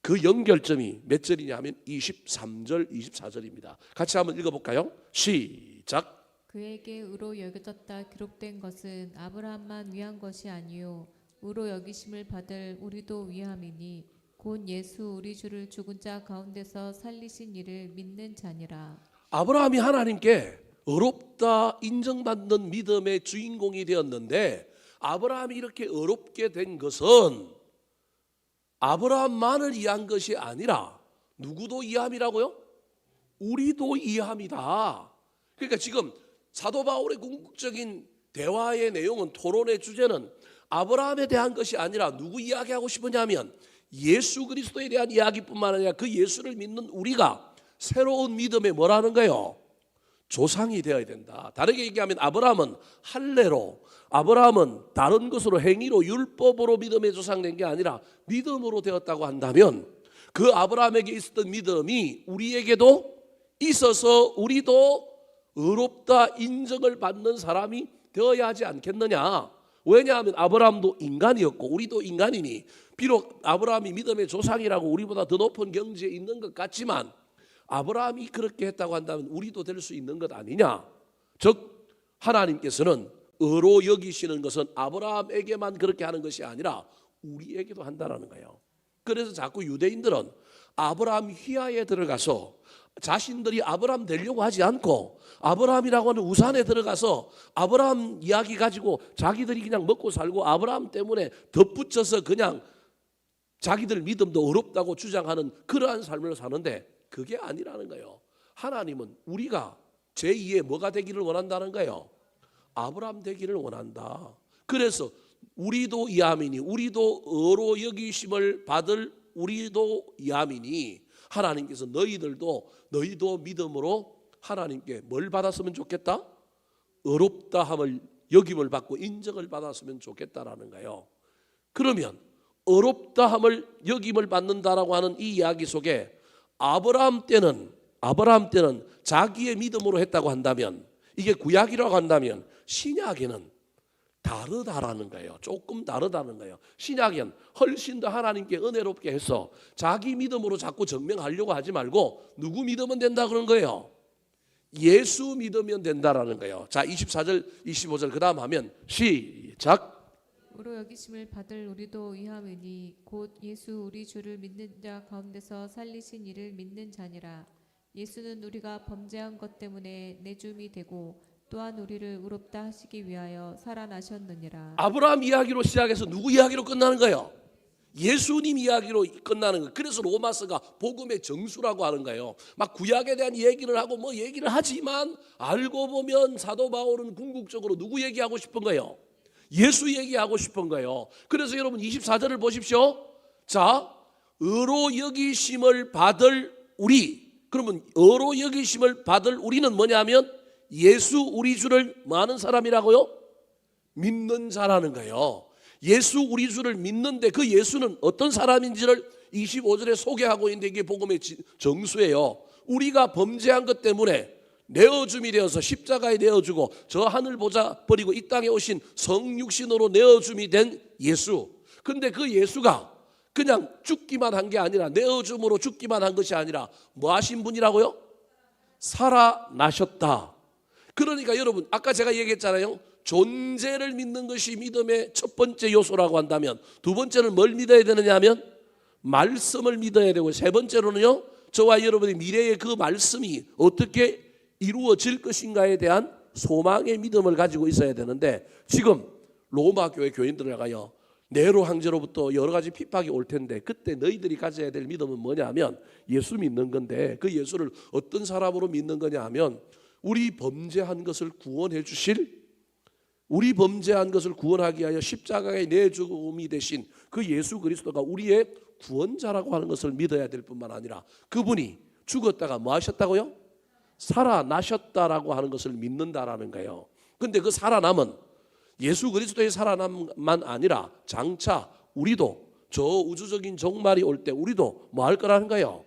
그 연결점이 몇 절이냐면 23절, 24절입니다. 같이 한번 읽어볼까요? 시작. 그에게 의로 여겨졌다 기록된 것은 아브라함만 위한 것이 아니요 의로 여기심을 받을 우리도 위함이니 곧 예수 우리 주를 죽은 자 가운데서 살리신 이를 믿는 자니라. 아브라함이 하나님께 의롭다 인정받는 믿음의 주인공이 되었는데, 아브라함이 이렇게 의롭게 된 것은 아브라함만을 위한 것이 아니라 누구도 위함이라고요? 우리도 위함이다. 그러니까 지금 사도 바울의 궁극적인 대화의 내용은, 토론의 주제는 아브라함에 대한 것이 아니라 누구 이야기하고 싶으냐면 예수 그리스도에 대한 이야기뿐만 아니라 그 예수를 믿는 우리가 새로운 믿음에 뭐라는 거예요? 조상이 되어야 된다. 다르게 얘기하면 아브라함은 할례로, 아브라함은 다른 것으로, 행위로, 율법으로 믿음의 조상된 게 아니라 믿음으로 되었다고 한다면 그 아브라함에게 있었던 믿음이 우리에게도 있어서 우리도 의롭다 인정을 받는 사람이 되어야 하지 않겠느냐. 왜냐하면 아브라함도 인간이었고 우리도 인간이니, 비록 아브라함이 믿음의 조상이라고 우리보다 더 높은 경지에 있는 것 같지만 아브라함이 그렇게 했다고 한다면 우리도 될 수 있는 것 아니냐. 즉 하나님께서는 의로 여기시는 것은 아브라함에게만 그렇게 하는 것이 아니라 우리에게도 한다는 거예요. 그래서 자꾸 유대인들은 아브라함 휘하에 들어가서 자신들이 아브라함 되려고 하지 않고 아브라함이라고 하는 우산에 들어가서 아브라함 이야기 가지고 자기들이 그냥 먹고 살고 아브라함 때문에 덧붙여서 그냥 자기들 믿음도 어렵다고 주장하는 그러한 삶을 사는데, 그게 아니라는 거예요. 하나님은 우리가 제2의 뭐가 되기를 원한다는 거예요? 아브라함 되기를 원한다. 그래서 우리도 이함이니, 우리도 의로 여기심을 받을 우리도 이함이니, 하나님께서 너희도 믿음으로 하나님께 뭘 받았으면 좋겠다? 의롭다 함을 여김을 받고 인정을 받았으면 좋겠다라는 거예요. 그러면 어렵다함을 여김을 받는다라고 하는 이 이야기 속에 아브라함 때는 자기의 믿음으로 했다고 한다면, 이게 구약이라고 한다면 신약에는 다르다라는 거예요. 조금 다르다는 거예요. 신약은 훨씬 더 하나님께 은혜롭게 해서 자기 믿음으로 자꾸 증명하려고 하지 말고 누구 믿으면 된다 그런 거예요. 예수 믿으면 된다라는 거예요. 자, 24절 25절 그 다음 하면 시작. 우로 여기심을 받을 우리도 위함이니 곧 예수 우리 주를 믿는 자 가운데서 살리신 이를 믿는 자니라. 예수는 우리가 범죄한 것 때문에 내줌이 되고 또한 우리를 의롭다 하시기 위하여 살아나셨느니라. 아브라함 이야기로 시작해서 누구 이야기로 끝나는 거예요? 예수님 이야기로 끝나는 거예요. 그래서 로마서가 복음의 정수라고 하는 거예요. 막 구약에 대한 얘기를 하고 뭐 얘기를 하지만 알고 보면 사도 바울은 궁극적으로 누구 얘기하고 싶은 거예요? 예수 얘기하고 싶은 거예요. 그래서 여러분 24절을 보십시오. 자, 의로 여기심을 받을 우리. 그러면 의로 여기심을 받을 우리는 뭐냐면 예수 우리 주를 많은 사람이라고요? 믿는 자라는 거예요. 예수 우리 주를 믿는데 그 예수는 어떤 사람인지를 25절에 소개하고 있는데 이게 복음의 정수예요. 우리가 범죄한 것 때문에 내어줌이 되어서 십자가에 내어주고 저 하늘 보좌 버리고 이 땅에 오신 성육신으로 내어줌이 된 예수. 근데 그 예수가 그냥 죽기만 한 게 아니라, 내어줌으로 죽기만 한 것이 아니라 뭐 하신 분이라고요? 살아나셨다. 그러니까 여러분 아까 제가 얘기했잖아요. 존재를 믿는 것이 믿음의 첫 번째 요소라고 한다면 두 번째는 뭘 믿어야 되느냐 하면 말씀을 믿어야 되고, 세 번째로는요 저와 여러분의 미래의 그 말씀이 어떻게 이루어질 것인가에 대한 소망의 믿음을 가지고 있어야 되는데, 지금 로마 교회 교인들을 가요 네로 황제로부터 여러 가지 핍박이 올 텐데 그때 너희들이 가져야 될 믿음은 뭐냐 하면 예수 믿는 건데, 그 예수를 어떤 사람으로 믿는 거냐 하면 우리 범죄한 것을 구원해 주실, 우리 범죄한 것을 구원하기 위하여 십자가에 내 죽음이 되신 그 예수 그리스도가 우리의 구원자라고 하는 것을 믿어야 될 뿐만 아니라 그분이 죽었다가 뭐 하셨다고요? 살아나셨다라고 하는 것을 믿는다라는 거예요. 근데 그 살아남은 예수 그리스도의 살아남만 아니라 장차 우리도 저 우주적인 종말이 올 때 우리도 뭐 할 거라는 거예요?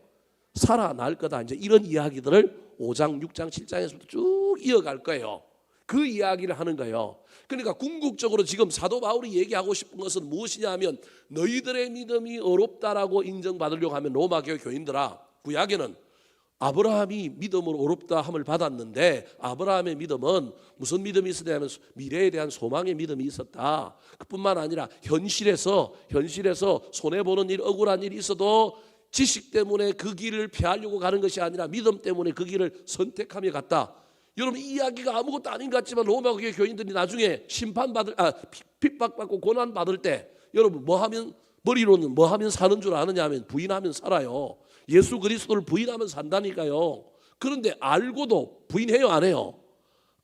살아날 거다. 이제 이런 이야기들을 5장, 6장, 7장에서부터 쭉 이어갈 거예요. 그 이야기를 하는 거예요. 그러니까 궁극적으로 지금 사도 바울이 얘기하고 싶은 것은 무엇이냐 하면 너희들의 믿음이 어렵다라고 인정받으려고 하면 로마 교회 교인들아, 구약에는 아브라함이 믿음으로 어렵다 함을 받았는데 아브라함의 믿음은 무슨 믿음이 있었냐면 미래에 대한 소망의 믿음이 있었다. 그뿐만 아니라 현실에서 손해보는 일, 억울한 일이 있어도 지식 때문에 그 길을 피하려고 가는 것이 아니라 믿음 때문에 그 길을 선택하며 갔다. 여러분 이 이야기가 아무것도 아닌 것 같지만 로마 교회 교인들이 나중에 핍박받고 고난받을 때 여러분 뭐 하면, 머리로는 뭐 하면 사는 줄 아느냐 하면 부인하면 살아요. 예수 그리스도를 부인하면 산다니까요. 그런데 알고도 부인해요 안 해요?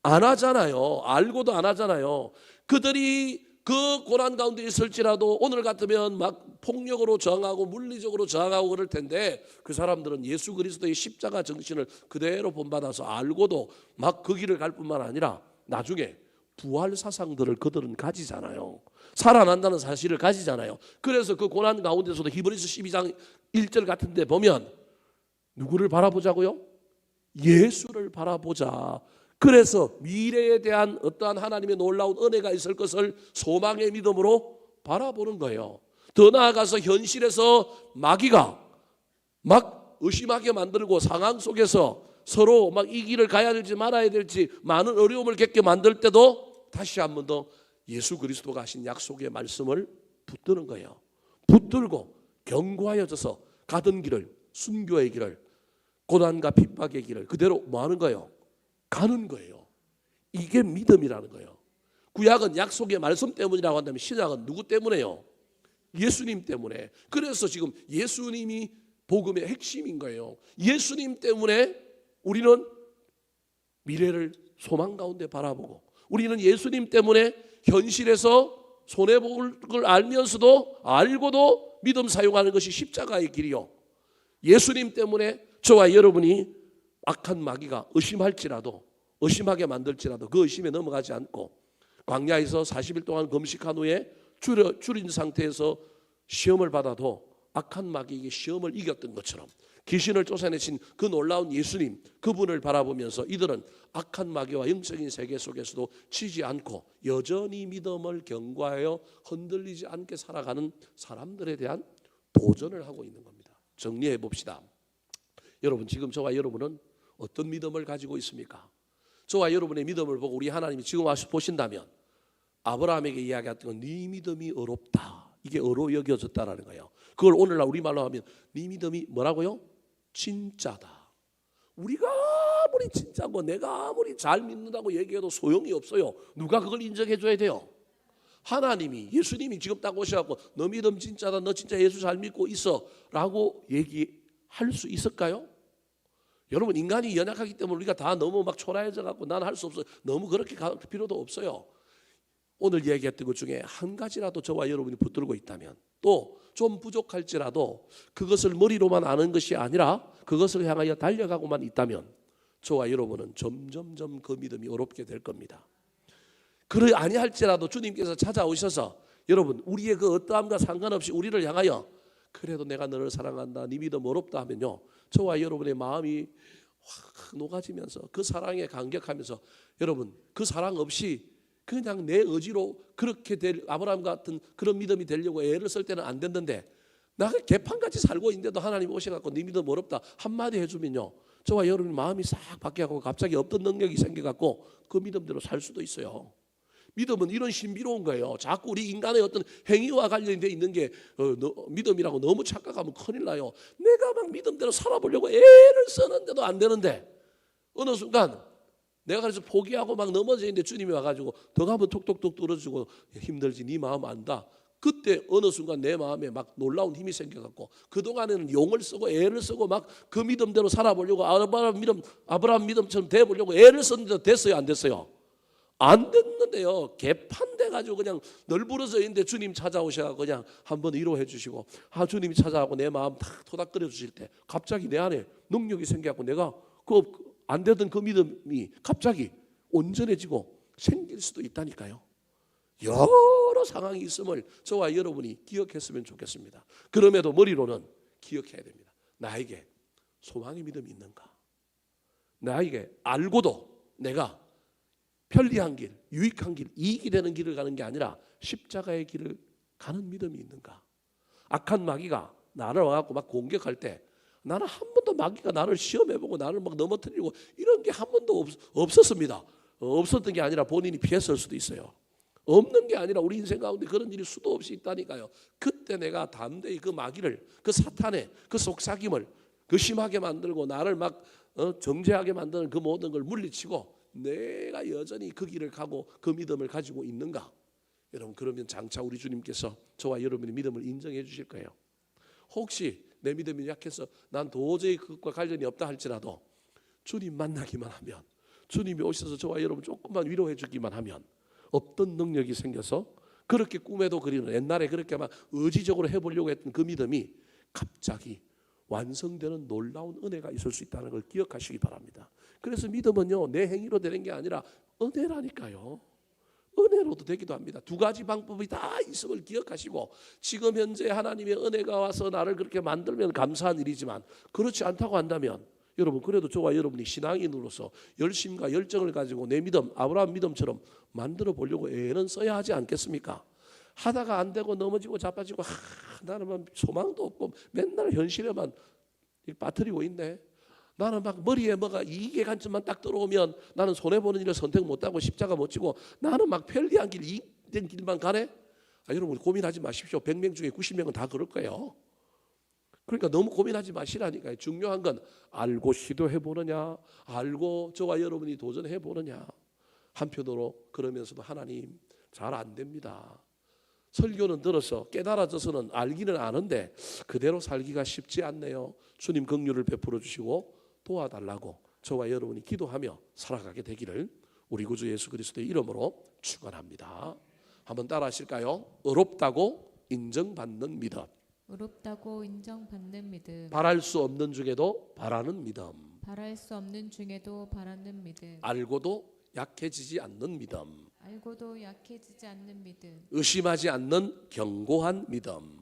안 하잖아요. 알고도 안 하잖아요. 그들이 그 고난 가운데 있을지라도 오늘 같으면 막 폭력으로 저항하고 물리적으로 저항하고 그럴 텐데 그 사람들은 예수 그리스도의 십자가 정신을 그대로 본받아서 알고도 막 그 길을 갈 뿐만 아니라 나중에 부활 사상들을 그들은 가지잖아요. 살아난다는 사실을 가지잖아요. 그래서 그 고난 가운데서도 히브리서 12장 1절 같은 데 보면 누구를 바라보자고요? 예수를 바라보자. 그래서 미래에 대한 어떠한 하나님의 놀라운 은혜가 있을 것을 소망의 믿음으로 바라보는 거예요. 더 나아가서 현실에서 마귀가 막 의심하게 만들고 상황 속에서 서로 막 이 길을 가야 될지 말아야 될지 많은 어려움을 겪게 만들 때도 다시 한 번 더 예수 그리스도가 하신 약속의 말씀을 붙드는 거예요. 붙들고 견고하여져서 가던 길을, 순교의 길을, 고난과 핍박의 길을 그대로 뭐 하는 거예요? 가는 거예요. 이게 믿음이라는 거예요. 구약은 약속의 말씀 때문이라고 한다면 신약은 누구 때문에요? 예수님 때문에. 그래서 지금 예수님이 복음의 핵심인 거예요. 예수님 때문에 우리는 미래를 소망 가운데 바라보고, 우리는 예수님 때문에 현실에서 손해볼 걸 알면서도 알고도 믿음 사용하는 것이 십자가의 길이요. 예수님 때문에 저와 여러분이 악한 마귀가 의심할지라도, 의심하게 만들지라도 그 의심에 넘어가지 않고 광야에서 40일 동안 금식한 후에 줄인 상태에서 시험을 받아도 악한 마귀에게 시험을 이겼던 것처럼 귀신을 쫓아내신 그 놀라운 예수님, 그분을 바라보면서 이들은 악한 마귀와 영적인 세계 속에서도 치지 않고 여전히 믿음을 견고하여 흔들리지 않게 살아가는 사람들에 대한 도전을 하고 있는 겁니다. 정리해 봅시다. 여러분, 지금 저와 여러분은 어떤 믿음을 가지고 있습니까? 저와 여러분의 믿음을 보고 우리 하나님이 지금 와서 보신다면 아브라함에게 이야기했던 건 네 믿음이 어렵다, 이게 어로 여겨졌다라는 거예요. 그걸 오늘날 우리말로 하면 네 믿음이 뭐라고요? 진짜다. 우리가 아무리 진짜고 내가 아무리 잘 믿는다고 얘기해도 소용이 없어요. 누가 그걸 인정해 줘야 돼요? 하나님이, 예수님이 지금 딱 오셔갖고 너 믿음 진짜다, 너 진짜 예수 잘 믿고 있어 라고 얘기할 수 있을까요? 여러분, 인간이 연약하기 때문에 우리가 다 너무 막 초라해져 갖고 나는 할 수 없어요. 너무 그렇게 갈 필요도 없어요. 오늘 얘기했던 것 중에 한 가지라도 저와 여러분이 붙들고 있다면, 또 좀 부족할지라도 그것을 머리로만 아는 것이 아니라 그것을 향하여 달려가고만 있다면 저와 여러분은 점점점 그 믿음이 어렵게 될 겁니다. 그래 아니할지라도 주님께서 찾아오셔서 여러분, 우리의 그 어떠함과 상관없이 우리를 향하여 그래도 내가 너를 사랑한다, 네 믿음 어렵다 하면요, 저와 여러분의 마음이 확 녹아지면서 그 사랑에 감격하면서 여러분, 그 사랑 없이 그냥 내 의지로 그렇게 될 아브라함 같은 그런 믿음이 되려고 애를 쓸 때는 안 됐는데, 나 개판같이 살고 있는데도 하나님 오셔갖고 네 믿음 어렵다 한마디 해주면요, 저와 여러분의 마음이 싹 바뀌어가고 갑자기 없던 능력이 생겨갖고 그 믿음대로 살 수도 있어요. 믿음은 이런 신비로운 거예요. 자꾸 우리 인간의 어떤 행위와 관련되어 있는 게 믿음이라고 너무 착각하면 큰일 나요. 내가 막 믿음대로 살아보려고 애를 쓰는데도 안 되는데 어느 순간 내가 그래서 포기하고 막 넘어져 있는데 주님이 와가지고 더 가면 톡톡톡 뚫어주고 힘들지 네 마음 안다. 그때 어느 순간 내 마음에 막 놀라운 힘이 생겨갖고 그동안에는 용을 쓰고 애를 쓰고 막 그 믿음대로 살아보려고 아브라함 믿음처럼 돼보려고 애를 썼는데 됐어요, 안 됐어요? 안 됐는데요, 개판돼 가지고 그냥 널브러져 있는데 주님 찾아오셔서 그냥 한번 위로해 주시고, 주님이 찾아오고 내 마음 탁 토닥거려 주실 때 갑자기 내 안에 능력이 생겨갖고 내가 그 안 되던 그 믿음이 갑자기 온전해지고 생길 수도 있다니까요. 여러 상황이 있음을 저와 여러분이 기억했으면 좋겠습니다. 그럼에도 머리로는 기억해야 됩니다. 나에게 소망의 믿음이 있는가? 나에게 알고도 내가 편리한 길, 유익한 길, 이익이 되는 길을 가는 게 아니라 십자가의 길을 가는 믿음이 있는가? 악한 마귀가 나를 와갖고 막 공격할 때 나는 한 번도 마귀가 나를 시험해보고 나를 막 넘어뜨리고 이런 게 한 번도 없었습니다. 없었던 게 아니라 본인이 피했을 수도 있어요. 없는 게 아니라 우리 인생 가운데 그런 일이 수도 없이 있다니까요. 그때 내가 담대히 그 마귀를, 그 사탄의 그 속삭임을 그 심하게 만들고 나를 막 정죄하게 만드는 그 모든 걸 물리치고 내가 여전히 그 길을 가고 그 믿음을 가지고 있는가? 여러분, 그러면 장차 우리 주님께서 저와 여러분의 믿음을 인정해 주실 거예요. 혹시 내 믿음이 약해서 난 도저히 그것과 관련이 없다 할지라도 주님 만나기만 하면, 주님이 오셔서 저와 여러분 조금만 위로해 주기만 하면 어떤 능력이 생겨서 그렇게 꿈에도 그리는, 옛날에 그렇게 막 의지적으로 해보려고 했던 그 믿음이 갑자기 완성되는 놀라운 은혜가 있을 수 있다는 걸 기억하시기 바랍니다. 그래서 믿음은요, 내 행위로 되는 게 아니라 은혜라니까요. 은혜로도 되기도 합니다. 두 가지 방법이 다 있음을 기억하시고, 지금 현재 하나님의 은혜가 와서 나를 그렇게 만들면 감사한 일이지만 그렇지 않다고 한다면 여러분, 그래도 저와 여러분이 신앙인으로서 열심과 열정을 가지고 내 믿음, 아브라함 믿음처럼 만들어 보려고 애는 써야 하지 않겠습니까? 하다가 안 되고 넘어지고 자빠지고 나는 소망도 없고 맨날 현실에만 빠뜨리고 있네. 나는 막 머리에 뭐가 이익의 관점만 딱 들어오면 나는 손해보는 일을 선택 못하고 십자가 못 지고 나는 막 편리한 길, 이익된 길만 가네. 여러분, 고민하지 마십시오. 100명 중에 90명은 다 그럴 거예요. 그러니까 너무 고민하지 마시라니까요. 중요한 건 알고 시도해보느냐, 알고 저와 여러분이 도전해보느냐. 한편으로 그러면서도 하나님 잘 안 됩니다. 설교는 들어서 깨달아져서는 알기는 아는데 그대로 살기가 쉽지 않네요. 주님 긍휼을 베풀어 주시고 도와달라고 저와 여러분이 기도하며 살아가게 되기를 우리 구주 예수 그리스도의 이름으로 축원합니다. 한번 따라 하실까요? 어렵다고 인정받는 믿음. 어렵다고 인정받는 믿음. 바랄 수 없는 중에도 바라는 믿음. 바랄 수 없는 중에도 바라는 믿음. 알고도 약해지지 않는 믿음. 알고도 약해지지 않는 믿음. 의심하지 않는 견고한 믿음.